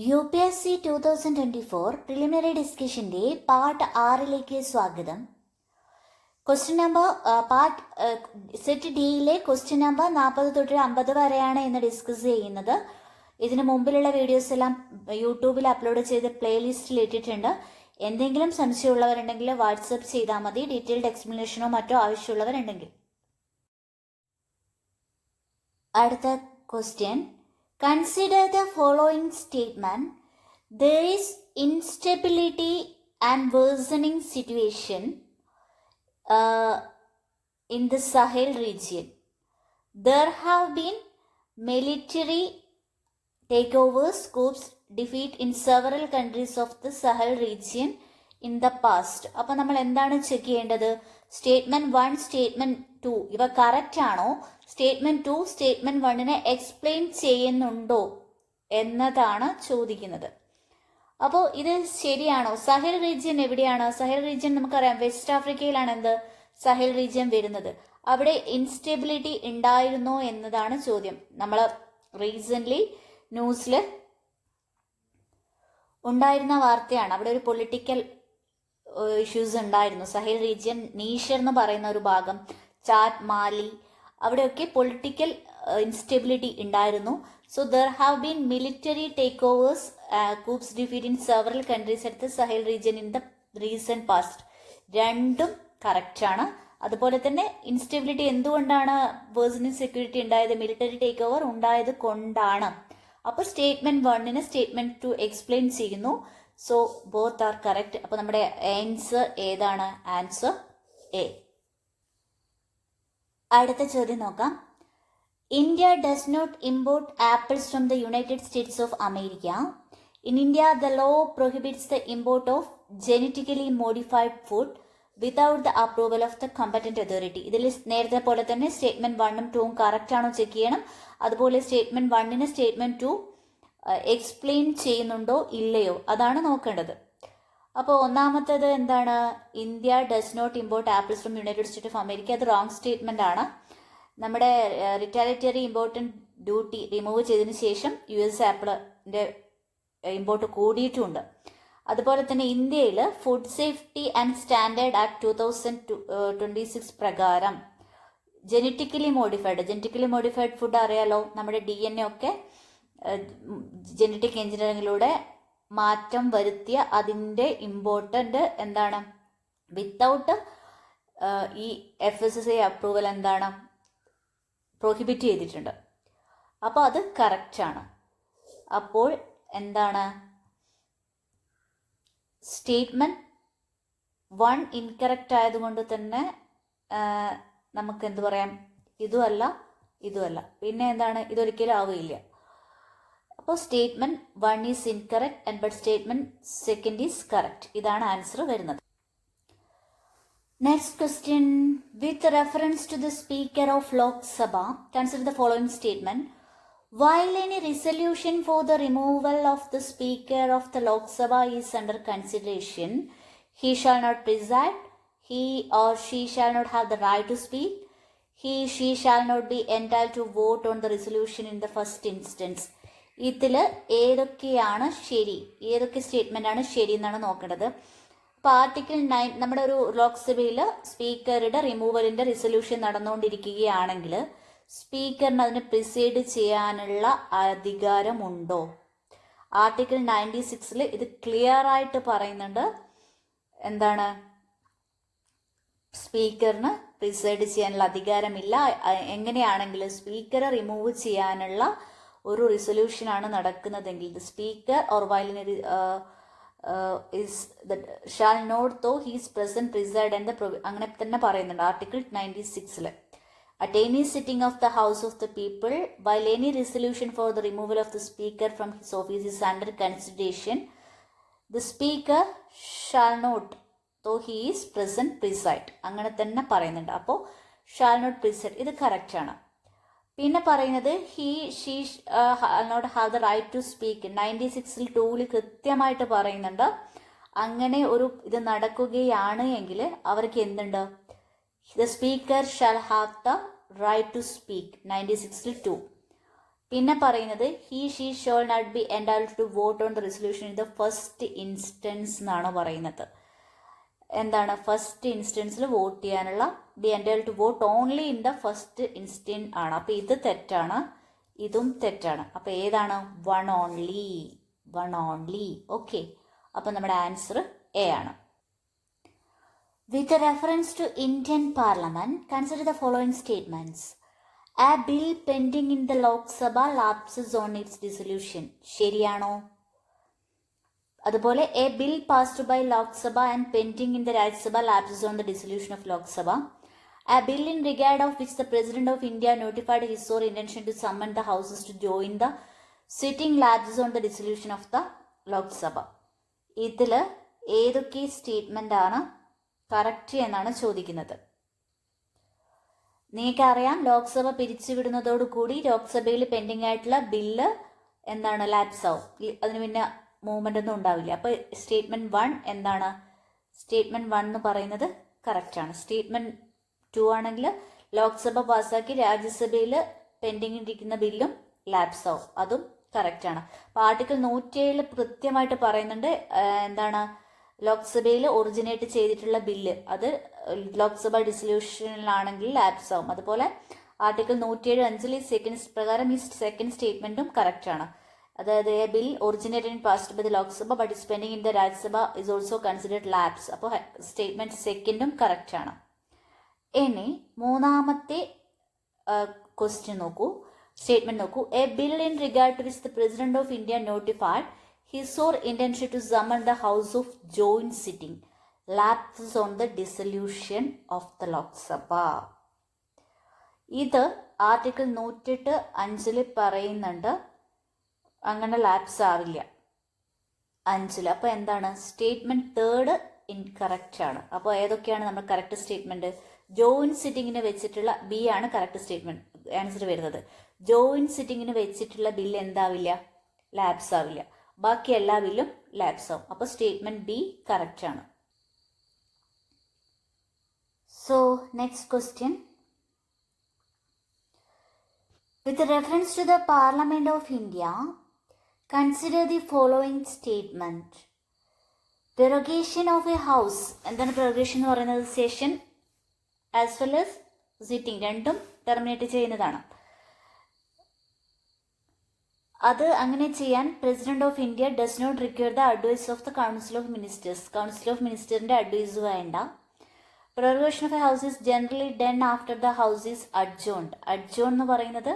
UPSC 2024 preliminary ഡിസ്കഷൻ്റെ part 6ലേക്ക് സ്വാഗതം. ക്വസ്റ്റ്യൻ നമ്പർ പാർട്ട് സെറ്റ് ഡിയിലെ ക്വസ്റ്റ്യൻ നമ്പർ 40 തൊട്ട് 50 വരെയാണ് ഇന്ന് ഡിസ്കസ് ചെയ്യുന്നത്. ഇതിന് മുമ്പിലുള്ള വീഡിയോസ് എല്ലാം യൂട്യൂബിൽ അപ്ലോഡ് ചെയ്ത് പ്ലേലിസ്റ്റിൽ ഇട്ടിട്ടുണ്ട്. എന്തെങ്കിലും സംശയമുള്ളവരുണ്ടെങ്കിൽ വാട്സപ്പ് ചെയ്താൽ മതി, ഡീറ്റെയിൽഡ് എക്സ്പ്ലനേഷനോ മറ്റോ ആവശ്യമുള്ളവരുണ്ടെങ്കിൽ. അടുത്ത question, consider the following statement. There is instability and worsening situation in the Sahel region. There have been military takeovers, coups, defeat in several countries of the Sahel region in the past. അപ്പോൾ നമ്മൾ എന്താണ് check ചെയ്യേണ്ടത്? Statement 1, statement 2 ഇവ correct ആണോ, statement 2 statement 1നെ explain ചെയ്യുന്നുണ്ടോ എന്നതാണ് ചോദിക്കുന്നത്. അപ്പോൾ ഇത് ശരിയാണോ? സഹൽ റീജിയൻ എവിടെയാണ്? സഹൽ റീജിയൻ നമുക്കറിയാം, വെസ്റ്റ് ആഫ്രിക്കയിലാണ് എന്ത് സഹൽ റീജിയൻ വരുന്നത്. അവിടെ ഇൻസ്റ്റെബിലിറ്റി ഉണ്ടായിരുന്നോ എന്നതാണ് ചോദ്യം. നമ്മൾ റീസെൻ്റ്ലി ന്യൂസിൽ ഉണ്ടായിരുന്ന വാർത്തയാണ്. അവിടെ ഒരു പൊളിറ്റിക്കൽ ഇഷ്യൂസ് ഉണ്ടായിരുന്നു. സഹൽ റീജിയൻ, നീഷർ എന്ന് പറയുന്ന ഒരു ഭാഗം, ചാഡ്, മാലി, അവിടെയൊക്കെ പൊളിറ്റിക്കൽ ഇൻസ്റ്റെബിലിറ്റി ഉണ്ടായിരുന്നു. So there have been military takeovers, coups defeat in several countries at the Sahel region in the recent past. രണ്ടും കറക്റ്റാണ്. അതുപോലെ തന്നെ ഇൻസ്റ്റെബിലിറ്റി എന്തുകൊണ്ടാണ് വേഴ്സണിങ് സെക്യൂരിറ്റി ഉണ്ടായത്? മിലിറ്ററി ടേക്ക് ഓവർ ഉണ്ടായത് കൊണ്ടാണ്. അപ്പോൾ സ്റ്റേറ്റ്മെന്റ് 1നെ സ്റ്റേറ്റ്മെന്റ് 2 എക്സ്പ്ലെയിൻ ചെയ്യുന്നു. So both are correct. അപ്പോൾ നമ്മുടെ ആൻസർ ഏതാണ്? Answer A. അടുത്ത ചോദ്യം നോക്കാം. India does not import apples from the United States of America. In India the law prohibits the import of genetically modified food without the approval of the competent authority. ഇതിൽ നേരത്തെ പോലെ തന്നെ statement 1ഉം 2ഉം correct ആണോ check ചെയ്യണം. അതുപോലെ statement 1ന് statement 2 explain ചെയ്യുന്നുണ്ടോ ഇല്ലയോ അതാണ് നോക്കേണ്ടത്. അപ്പോൾ ഒന്നാമത്തേത് എന്താണ്? India does not import apples from United State of America. അത് റോങ് സ്റ്റേറ്റ്മെന്റ് ആണ്. നമ്മുടെ റിറ്റാലിറ്ററി ഇമ്പോർട്ടൻറ്റ് ഡ്യൂട്ടി റിമൂവ് ചെയ്തതിന് ശേഷം US ആപ്പിളിൻ്റെ ഇമ്പോർട്ട് കൂടിയിട്ടുമുണ്ട്. അതുപോലെ തന്നെ ഇന്ത്യയിൽ food safety and standard act 2026 പ്രകാരം ജനറ്റിക്കലി മോഡിഫൈഡ് ഫുഡ് അറിയാലോ, നമ്മുടെ DNA ഒക്കെ ജനറ്റിക് എഞ്ചിനീയറിംഗിലൂടെ മാറ്റം വരുത്തിയ അതിൻ്റെ ഇമ്പോർട്ടൻ്റ് എന്താണ്? വിത്തൗട്ട് ഈ FSSAI അപ്രൂവൽ എന്താണ്? പ്രൊഹിബിറ്റ് ചെയ്തിട്ടുണ്ട്. അപ്പോൾ അത് കറക്റ്റാണ്. അപ്പോൾ എന്താണ്? സ്റ്റേറ്റ്മെന്റ് 1 ഇൻകറക്റ്റ് ആയതുകൊണ്ട് തന്നെ നമുക്ക് എന്ത് പറയാം? ഇതുമല്ല. പിന്നെ എന്താണ്? ഇതൊരിക്കലും ആവുകയില്ല. അപ്പോൾ statement 1 is incorrect and but statement 2 is correct. ഇതാണ് ആൻസർ വരുന്നത്. Next question, with reference to the speaker of Lok Sabha consider the following statement. While any resolution for the removal of the Speaker of the Lok Sabha is under consideration, he shall not preside, he or she shall not have the right to speak, she shall not be entitled to vote on the resolution in the first instance. ഇതിൽ ഏതൊക്കെയാണ് ശരി, ഏതൊക്കെ statement ആണ് ശരി എന്നാണ് നോക്കേണ്ടത്. അപ്പോൾ article 9 നമ്മുടെ ഒരു ലോക്സഭയിൽ സ്പീക്കറുടെ റിമൂവലിന്റെ റിസൊല്യൂഷൻ നടന്നുകൊണ്ടിരിക്കുകയാണെങ്കിൽ സ്പീക്കറിന് അതിന് പ്രിസൈഡ് ചെയ്യാനുള്ള അധികാരമുണ്ടോ? ആർട്ടിക്കിൾ 96 ഇത് ക്ലിയർ ആയിട്ട് പറയുന്നുണ്ട്. എന്താണ്? സ്പീക്കറിന് പ്രിസൈഡ് ചെയ്യാനുള്ള അധികാരമില്ല. എങ്ങനെയാണെങ്കിലും സ്പീക്കറെ റിമൂവ് ചെയ്യാനുള്ള ഒരു റിസൊല്യൂഷൻ ആണ് നടക്കുന്നതെങ്കിൽ the speaker or while shall not though he's present preside എന്ന അങ്ങനെ തന്നെ പറയുന്നുണ്ട് article 96. At any sitting of the House of the People, while any resolution for the removal of the Speaker from his office is under consideration, the Speaker shall not, though he is present, preside. അങ്ങനെ തന്നെ പറയുന്നുണ്ട്. അപ്പോൾ shall not preside ഇത് correct ആണ്. പിന്നെ പറയുന്നത് she not have the right to speak. 96 2 കൃത്യമായിട്ട് പറയുന്നുണ്ട്. അങ്ങനെ ഒരു ഇത് നടക്കുകയാണ് എങ്കിൽ അവർക്ക് എന്തുണ്ട്? The speaker shall have the right to speak. 96 2. പിന്നെ പറയുന്നത് he she shall not be entitled to vote on the resolution in the first instance എന്നാണ് പറയുന്നത്. എന്താണ് ഫസ്റ്റ് ഇൻസ്റ്റൻസിൽ വോട്ട് ചെയ്യാനുള്ള be entitled to vote only in the first instance ആണ്. അപ്പോൾ ഇത് തെറ്റാണ്, ഇതും തെറ്റാണ്. അപ്പോൾ ഏതാണ്? One only. ഓക്കെ, അപ്പോൾ നമ്മുടെ ആൻസർ എ ആണ്. With reference to Indian Parliament, consider the following statements. A bill pending in the Lok Sabha lapses on its dissolution. ശരിയാണോ? അതുപോലെ a bill passed by Lok Sabha and pending in the Rajya Sabha lapses on the dissolution of Lok Sabha. A bill in regard of which the President of India notified his or intention to summon the houses to join the sitting lapses on the dissolution of the Lok Sabha. ഇതിൽ ഏതൊക്കെ statement ആണ് correct എന്നാണ് ചോദിക്കുന്നത്. നിങ്ങൾക്കറിയാം, ലോക്സഭ പിരിച്ചുവിടുന്നതോടുകൂടി ലോക്സഭയിൽ pending ആയിട്ടുള്ള bill എന്താണ്? Lapse ആവും. അതിന് പിന്നെ മൂവ്മെൻ്റ് ഒന്നും ഉണ്ടാവില്ല. അപ്പോൾ സ്റ്റേറ്റ്മെൻറ്റ് 1 എന്താണ്? സ്റ്റേറ്റ്മെൻറ്റ് 1 എന്ന് പറയുന്നത് കറക്റ്റാണ്. സ്റ്റേറ്റ്മെൻറ്റ് 2 ആണെങ്കിൽ ലോക്സഭ പാസ്സാക്കി രാജ്യസഭയിൽ പെൻഡിങ് ഇരിക്കുന്ന ബില്ലും ലാപ്സ് ആവും. അതും കറക്റ്റാണ്. അപ്പോൾ ആർട്ടിക്കിൾ 107 കൃത്യമായിട്ട് പറയുന്നുണ്ട് എന്താണ്? ലോക്സഭയിൽ ഒറിജിനേറ്റ് ചെയ്തിട്ടുള്ള ബില്ല് അത് ലോക്സഭ ഡിസൊല്യൂഷനിലാണെങ്കിൽ ലാപ്സ് ആവും. അതുപോലെ ആർട്ടിക്കിൾ 107(5) സെക്കൻഡ് പ്രകാരം ഈ സെക്കൻഡ് സ്റ്റേറ്റ്മെൻറ്റും കറക്റ്റാണ്. അതായത് a bill originated and passed by the Lok Sabha but is pending in the Rajya Sabha is also considered lapse. അപ്പോൾ സ്റ്റേറ്റ്മെൻറ്റ് സെക്കൻഡും കറക്റ്റാണ്. ഇനി മൂന്നാമത്തെ ക്വസ്റ്റ്യൻ നോക്കൂ, സ്റ്റേറ്റ്മെൻറ്റ് നോക്കൂ. A bill in regard to which the president of India notified his or intention to summon the house of joint sitting lapses on the dissolution of the Lok Sabha. ഇത് article 108(5) പറയുന്നുണ്ട് അങ്ങനെ lapse ആവില്ല 5. അപ്പോൾ എന്താണ്? Statement 3 incorrect ആണ്. അപ്പോൾ ഏതൊക്കെയാണ് നമ്മുടെ കറക്റ്റ് സ്റ്റേറ്റ്മെൻറ്റ്? ജോയിൻറ്റ് സിറ്റിങ്ങിന് വെച്ചിട്ടുള്ള ബി ആണ് കറക്റ്റ് സ്റ്റേറ്റ്മെൻറ്റ് ആൻസർ വരുന്നത്. ജോയിൻറ്റ് സിറ്റിങ്ങിന് വെച്ചിട്ടുള്ള ബില്ല് എന്താവില്ല? ലാപ്സ് ആവില്ല. ബാക്കി എല്ലാ ബില്ലും ലാപ്സ് ആവും. അപ്പോൾ സ്റ്റേറ്റ്മെൻറ്റ് ബി കറക്റ്റ് ആണ്. So next question. With reference to the parliament of India, consider the following statement. Derogation of a house. എന്താണ് ഡെറോഗേഷൻ എന്ന് പറയുന്നത്? Session as well as sitting രണ്ടും ടെർമിനേറ്റ് ചെയ്യുന്നതാണ്. അത് അങ്ങനെ ചെയ്യാൻ president of India does not require the advice of the council of ministers. Council of മിനിസ്റ്ററിന്റെ advice വേണ്ട. Prorogation of a house is generally done after the house is അഡ്ജോൺഡ്. അഡ്ജോൺ എന്ന് പറയുന്നത്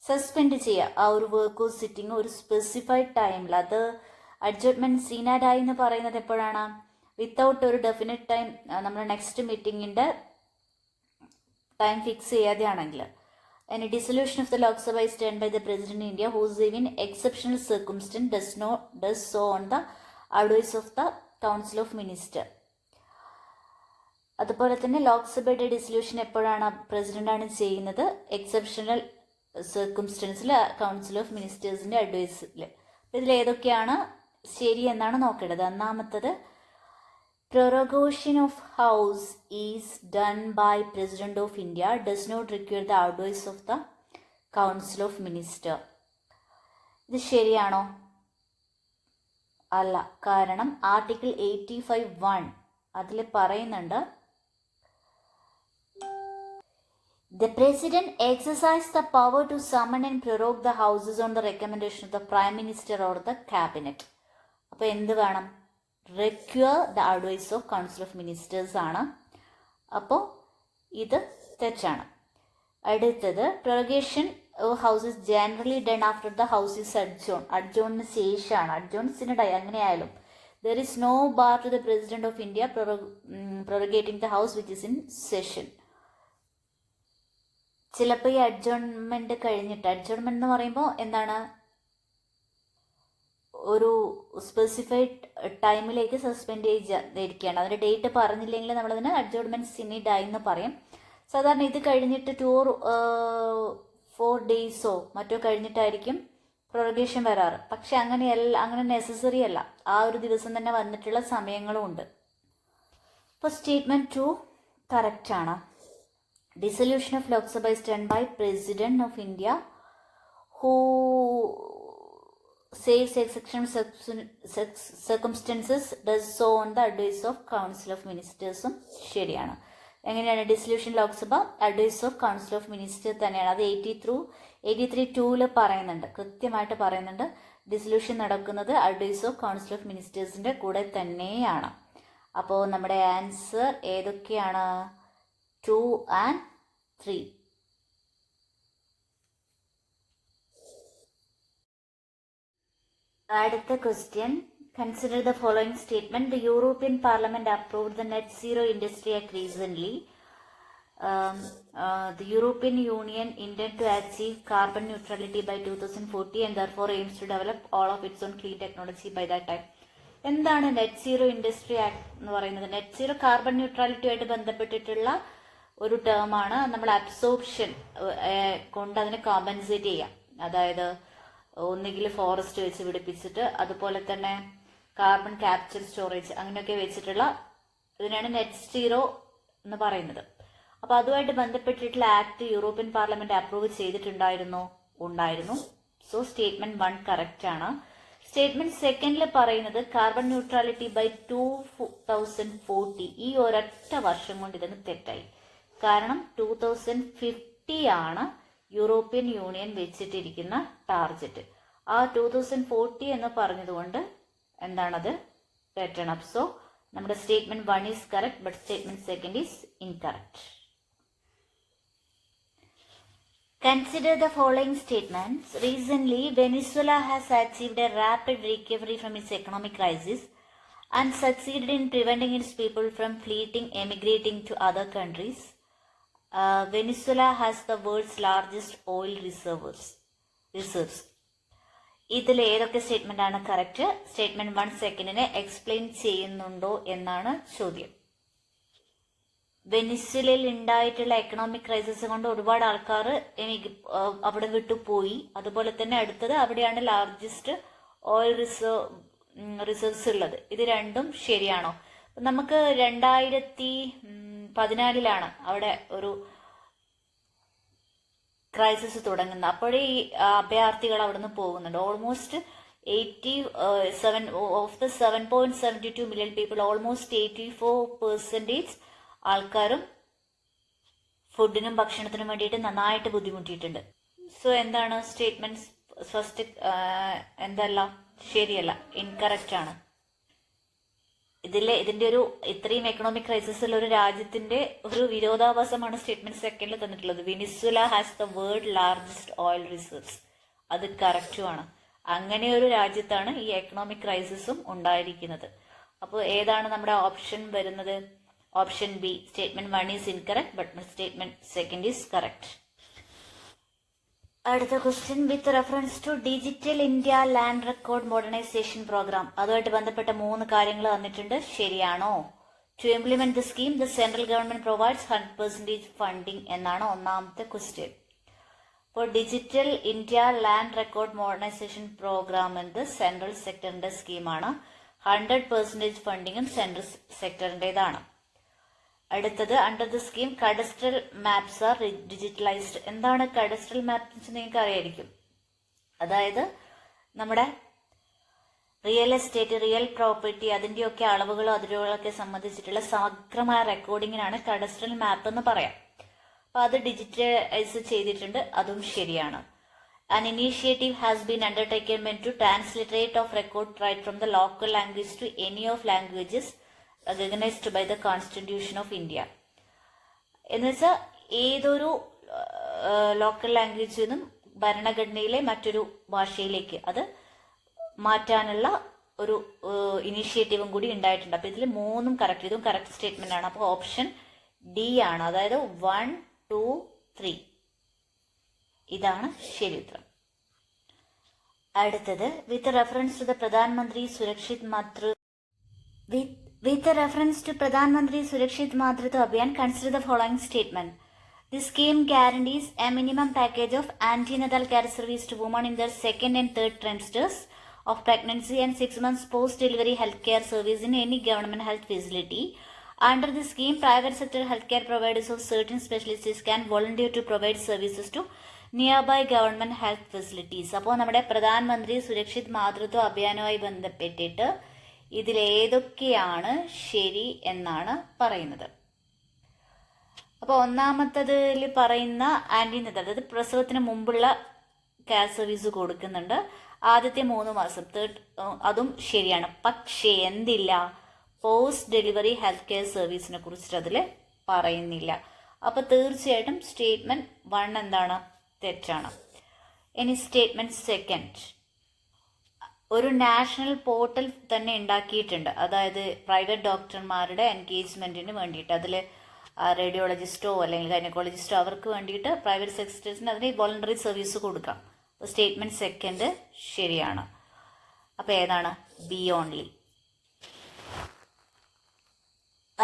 suspend ചെയ്യുക ആ ഒരു വർക്കോ സിറ്റിങ്ങോ ഒരു സ്പെസിഫൈഡ് ടൈമിൽ. അത് അഡ്ജോൺമെന്റ് സീനാഡായി എന്ന് പറയുന്നത് എപ്പോഴാണ്? വിത്തൗട്ട് ഒരു ഡെഫിനറ്റ് ടൈം, നമ്മൾ നെക്സ്റ്റ് മീറ്റിങ്ങിൻ്റെ ടൈം ഫിക്സ് ചെയ്യാതെയാണെങ്കിൽ. And a dissolution of the Lok Sabha is done by the President of India, who is in exceptional circumstance does so on the advice of the Council of Ministers. അതുപോലെ തന്നെ ലോക്സഭയുടെ dissolution എപ്പോഴാണ് പ്രസിഡന്റാണ് ചെയ്യുന്നത്? Exceptional സർക്കംസ്റ്റൻസിൽ council of മിനിസ്റ്റേഴ്സിന്റെ അഡ്വൈസിൽ. ഇതിൽ ഏതൊക്കെയാണ് ശരി എന്നാണ് നോക്കേണ്ടത്. ഒന്നാമത്തത്, prorogation of house is done by President of India does not require the advice of the Council of Ministers. ഇത് ശരിയാണോ? അല്ല. കാരണം ആർട്ടിക്കിൾ 85(1) അതിൽ പറയുന്നുണ്ട്, the President exercises the power to summon and prorogue the houses on the recommendation of the Prime Minister or the Cabinet. അപ്പോൾ എന്ത് വേണം? Require the advice of council of ministers ആണ്. അപ്പോൾ ഇത് തെറ്റാണ്. അടുത്തത്, prorogation house is generally done after the house is adjourn. അഡ്ജോണിന് ശേഷമാണ്. അഡ്ജോൺസിനിടെ അങ്ങനെയായാലും there is no bar to the president of India prorogating the house which is in session. ചിലപ്പോൾ ഈ അഡ്ജോൺമെന്റ് കഴിഞ്ഞിട്ട്, അഡ്ജോൺമെന്റ് എന്ന് പറയുമ്പോൾ എന്താണ്? ഒരു സ്പെസിഫൈഡ് ടൈമിലേക്ക് സസ്പെൻഡ് ചെയ്തിരിക്കുകയാണ്. അതിൻ്റെ ഡേറ്റ് പറഞ്ഞില്ലെങ്കിൽ നമ്മളതിന് അഡ്ജോൺമെന്റ് സിനിഡായി എന്ന് പറയും. സാധാരണ ഇത് കഴിഞ്ഞിട്ട് 2 or 4 ഡേയ്സോ മറ്റോ കഴിഞ്ഞിട്ടായിരിക്കും പ്രൊറഗേഷൻ വരാറ്. പക്ഷെ അങ്ങനെ നെസസറി അല്ല. ആ ഒരു ദിവസം തന്നെ വന്നിട്ടുള്ള സമയങ്ങളും ഉണ്ട്. അപ്പോൾ സ്റ്റേറ്റ്മെന്റ് 2 കറക്റ്റ് ആണ്. Dissolution of Lok Sabha is done by President of India, who saves exceptional circumstances does so on the advice of Council of Ministers-ഉം ശരിയാണ്. എങ്ങനെയാണ് dissolution Lok Sabha advice of council of minister തന്നെയാണ്. അത് 83(2) പറയുന്നുണ്ട്, കൃത്യമായിട്ട് പറയുന്നുണ്ട്. ഡിസൊല്യൂഷൻ നടക്കുന്നത് അഡ്വൈസ് ഓഫ് കൗൺസിൽ ഓഫ് മിനിസ്റ്റേഴ്സിൻ്റെ കൂടെ തന്നെയാണ്. അപ്പോൾ നമ്മുടെ ആൻസർ ഏതൊക്കെയാണ്? 2 and 3. അടുത്ത question. Consider the following statement. The European Parliament approved the Net Zero Industry Act recently. The European Union intends to achieve carbon neutrality by 2040 and therefore aims to develop all of its own clean technology by that time. എന്താണ് net zero industry act എന്ന് പറയുന്നത്? Net zero carbon ന്യൂട്രാലിറ്റിയുമായിട്ട് ബന്ധപ്പെട്ടിട്ടുള്ള ഒരു ടേമാണ്. നമ്മൾ absorption കൊണ്ട് അതിനെ compensate ചെയ്യാം. അതായത് ഒന്നുകിൽ ഫോറസ്റ്റ് വെച്ച് പിടിപ്പിച്ചിട്ട് അതുപോലെ തന്നെ കാർബൺ ക്യാപ്ചർ സ്റ്റോറേജ് അങ്ങനെയൊക്കെ വെച്ചിട്ടുള്ള ഇതിനാണ് നെറ്റ് സീറോ എന്ന് പറയുന്നത്. അപ്പോൾ അതുമായിട്ട് ബന്ധപ്പെട്ടിട്ടുള്ള ആക്ട് യൂറോപ്യൻ പാർലമെന്റ് അപ്രൂവ് ചെയ്തിട്ടുണ്ടായിരുന്നു. സോ സ്റ്റേറ്റ്മെന്റ് 1 കറക്റ്റ് ആണ്. സ്റ്റേറ്റ്മെന്റ് 2 പറയുന്നത് കാർബൺ ന്യൂട്രാലിറ്റി ബൈ 2040. ഈ ഒരൊറ്റ വർഷം കൊണ്ട് ഇതങ്ങ് തെറ്റായി. കാരണം 2050 ആണ് യൂറോപ്യൻ യൂണിയൻ വെച്ചിട്ടിരിക്കുന്ന ടാർഗറ്റ്. ആ 2040 എന്ന് പറഞ്ഞതുകൊണ്ട് എന്താണത്? തെറ്റണം. സോ നമ്മുടെ statement 1 is correct, but statement 2 is incorrect. Consider the following statements. Recently, Venezuela has achieved a rapid recovery from its economic crisis and succeeded in preventing its people from emigrating to other countries. Venezuela has the world's largest oil reserves. ഇതിൽ ഏതൊക്കെ statement ആണ് correct? Statement 1 സെക്കൻഡിനെ explain ചെയ്യുന്നുണ്ടോ എന്നാണ് ചോദ്യം. വെനിസ്വലയിൽ ഉണ്ടായിട്ടുള്ള economic crisis കൊണ്ട് ഒരുപാട് ആൾക്കാർ അവിടെ വിട്ടുപോയി. അതുപോലെ തന്നെ അടുത്തത് അവിടെയാണ് ലാർജസ്റ്റ് ഓയിൽ റിസർവ്സ് ഉള്ളത്. ഇത് രണ്ടും ശരിയാണോ? നമുക്ക് 2014 അവിടെ ഒരു ക്രൈസിസ് തുടങ്ങുന്നത്. അപ്പോഴേ ഈ അഭയാർത്ഥികൾ അവിടെ നിന്ന് പോകുന്നുണ്ട്. Almost 87 of the 7.72 million people, almost 84% ആൾക്കാരും ഫുഡിനും ഭക്ഷണത്തിനും വേണ്ടിയിട്ട് നന്നായിട്ട് ബുദ്ധിമുട്ടിയിട്ടുണ്ട്. സോ എന്താണ് സ്റ്റേറ്റ്മെന്റ് ഫസ്റ്റ്? എന്തല്ല, ശരിയല്ല, ഇൻകറക്റ്റ് ആണ്. ഇതിന്റെ ഒരു ഇത്രയും എക്കണോമിക് ക്രൈസിസിൽ ഒരു രാജ്യത്തിന്റെ ഒരു വിരോധാഭാസമാണ് സ്റ്റേറ്റ്മെന്റ് 2 തന്നിട്ടുള്ളത്. Venezuela has the world largest oil reserves. അത് കറക്റ്റുമാണ്. അങ്ങനെ ഒരു രാജ്യത്താണ് ഈ എക്കണോമിക് ക്രൈസിസും ഉണ്ടായിരിക്കുന്നത്. അപ്പോൾ ഏതാണ് നമ്മുടെ ഓപ്ഷൻ വരുന്നത്? Option B. Statement 1 is incorrect, but statement 2 is correct. അടുത്ത question. With reference to digital India land record modernisation programme, അതുമായിട്ട് ബന്ധപ്പെട്ട 3 കാര്യങ്ങൾ തന്നിട്ടുണ്ട്. ശരിയാണോ? To implement the scheme the central government provides 100% funding എന്നാണ് ഒന്നാമത്തെ ക്വസ്റ്റ്യൻ. അപ്പോൾ digital India land record modernisation programme എന്നത് സെൻട്രൽ സെക്ടറിന്റെ സ്കീമാണ്. 100% ഫണ്ടിങ്ങും സെൻട്രൽ സെക്ടറിൻ്റെതാണ്. അടുത്തത്, under the scheme cadastral maps are digitalised. എന്താണ് കഡസ്ട്രൽ മാപ്സ്? നിങ്ങൾക്ക് അറിയായിരിക്കും. അതായത് നമ്മുടെ റിയൽ എസ്റ്റേറ്റ്, റിയൽ പ്രോപ്പർട്ടി, അതിൻ്റെയൊക്കെ അളവുകളോ അതിരുകളൊക്കെ സംബന്ധിച്ചിട്ടുള്ള സമഗ്രമായ റെക്കോർഡിങ്ങിനാണ് കഡസ്ട്രൽ മാപ്പ് എന്ന് പറയാം. അപ്പോൾ അത് ഡിജിറ്റലൈസ് ചെയ്തിട്ടുണ്ട്, അതും ശരിയാണ്. An initiative has been undertaken meant to transliterate of record right from the local language to any of languages recognized by the Constitution of India. എന്ന് വെച്ചാൽ ഏതൊരു ലോക്കൽ ലാംഗ്വേജിൽ നിന്നും ഭരണഘടനയിലെ മറ്റൊരു ഭാഷയിലേക്ക് അത് മാറ്റാനുള്ള ഒരു ഇനീഷ്യേറ്റീവും കൂടി ഉണ്ടായിട്ടുണ്ട്. അപ്പോൾ ഇതിൽ 3ഉം കറക്റ്റ്, ഇതും കറക്റ്റ് സ്റ്റേറ്റ്മെന്റ് ആണ്. അപ്പോൾ ഓപ്ഷൻ ഡി ആണ്. അതായത് 1, 2, 3 ഇതാണ് ശരി ഉത്തരം. അടുത്തത്, വിത്ത് reference to the Pradhan Mantri Surakshit Matritva Abhiyan, consider the following statement. The scheme guarantees a minimum package of antenatal care service to women in their 2nd and 3rd trimesters of pregnancy and 6 months post-delivery healthcare service in any government health facility. Under the scheme, private sector healthcare providers of certain specialties can volunteer to provide services to nearby government health facilities. അപ്പോൾ നമ്മുടെ പ്രധാനമന്ത്രി സുരക്ഷിത് മാതൃത്വ അഭിയാനുമായി ബന്ധപ്പെട്ടിട്ട് ഇതിലേതൊക്കെയാണ് ശരി എന്നാണ് പറയുന്നത്. അപ്പോൾ ഒന്നാമത്തതിൽ പറയുന്ന antenatal, അതായത് പ്രസവത്തിന് മുമ്പുള്ള കെയർ സർവീസ് കൊടുക്കുന്നുണ്ട് ആദ്യത്തെ 3 മാസം, അതും ശരിയാണ്. പക്ഷേ എന്തില്ല, പോസ്റ്റ് ഡെലിവറി ഹെൽത്ത് കെയർ സർവീസിനെ കുറിച്ചിട്ട് അതിൽ പറയുന്നില്ല. അപ്പോൾ തീർച്ചയായിട്ടും സ്റ്റേറ്റ്മെൻറ്റ് 1 എന്താണ്, തെറ്റാണ്. ഇനി സ്റ്റേറ്റ്മെൻറ്റ് 2, ഒരു നാഷണൽ പോർട്ടൽ തന്നെ ഉണ്ടാക്കിയിട്ടുണ്ട്, അതായത് പ്രൈവറ്റ് ഡോക്ടർമാരുടെ എൻഗേജ്മെൻറ്റിന് വേണ്ടിയിട്ട്. അതിൽ റേഡിയോളജിസ്റ്റോ അല്ലെങ്കിൽ ഗൈനക്കോളജിസ്റ്റോ അവർക്ക് വേണ്ടിയിട്ട് പ്രൈവറ്റ് സെക്ടേഴ്സിന് അതിന് വോളണ്ടറി സർവീസ് കൊടുക്കാം. അപ്പോൾ സ്റ്റേറ്റ്മെൻറ്റ് 2 ശരിയാണ്. അപ്പോൾ ഏതാണ്, ബി ഓൺലി.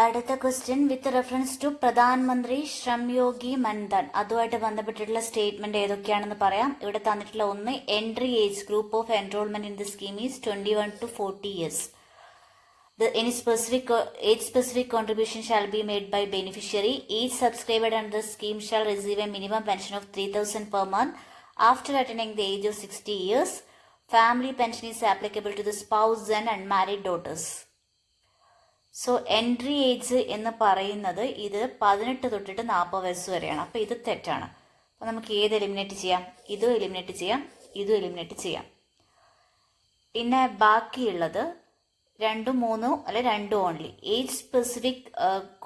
അടുത്ത ക്വസ്റ്റ്യൻ, വിത്ത് റെഫറൻസ് ടു പ്രധാനമന്ത്രി ശ്രം യോഗി മൻധൻ, അതുമായിട്ട് ബന്ധപ്പെട്ടിട്ടുള്ള സ്റ്റേറ്റ്മെന്റ് ഏതൊക്കെയാണെന്ന് പറയാം. ഇവിടെ തന്നിട്ടുള്ള 1, entry age group of enrolment in the scheme is 21 to 40 years. Any specific age-specific contribution shall be made by beneficiary. Each subscriber under the scheme shall receive a minimum pension of 3,000 per month after attaining the age of 60 years. Family pension is applicable to the spouse and unmarried daughters. So entry age എന്ന് പറയുന്നത് ഇത് 18 തൊട്ടിട്ട് 40 വയസ്സ് വരെയാണ്. അപ്പോൾ ഇത് തെറ്റാണ്. അപ്പോൾ നമുക്ക് ഏത് എലിമിനേറ്റ് ചെയ്യാം, ഇതും എലിമിനേറ്റ് ചെയ്യാം, ഇതും എലിമിനേറ്റ് ചെയ്യാം. പിന്നെ ബാക്കിയുള്ളത് 2, 3 അല്ലെ 2 only. Age specific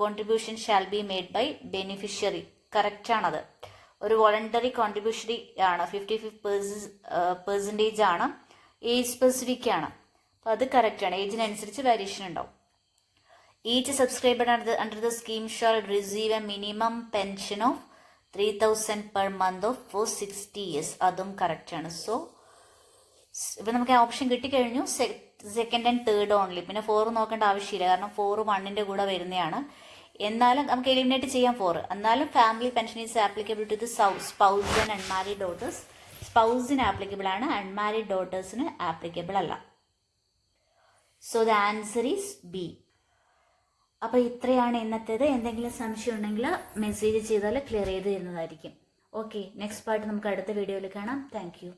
contribution shall be made by beneficiary, കറക്റ്റാണത്. ഒരു വോളണ്ടറി കോൺട്രിബ്യൂഷറി ആണ്, 55% ആണ്. ഏജ് സ്പെസിഫിക് ആണ്, അപ്പോൾ അത് കറക്റ്റാണ്. ഏജിനനുസരിച്ച് വേരിയേഷൻ ഉണ്ടാവും. Each subscriber under the scheme shall receive a minimum pension of 3,000 per month for 60 years. അതും കറക്റ്റാണ്. സോ ഇപ്പം നമുക്ക് option കിട്ടിക്കഴിഞ്ഞു. 2nd and 3rd only. പിന്നെ 4 നോക്കേണ്ട ആവശ്യമില്ല, കാരണം 4 1ന്റെ കൂടെ വരുന്നതാണ്. എന്നാലും നമുക്ക് എലിമിനേറ്റ് ചെയ്യാം 4. എന്നാലും family pension is applicable to the spouse and unmarried daughters. സ്പൗസിന് ആപ്ലിക്കബിൾ ആണ്, അൺമാരിഡ് ഡോട്ടേഴ്സിന് ആപ്ലിക്കബിൾ അല്ല. So the answer is B. അപ്പോൾ ഇത്രയാണ് ഇന്നത്തേത്. എന്തെങ്കിലും സംശയം ഉണ്ടെങ്കിൽ മെസ്സേജ് ചെയ്താൽ ക്ലിയർ ചെയ്ത് തരുന്നതായിരിക്കും. ഓക്കെ, നെക്സ്റ്റ് പാർട്ട് നമുക്ക് അടുത്ത വീഡിയോയിൽ കാണാം. Thank you.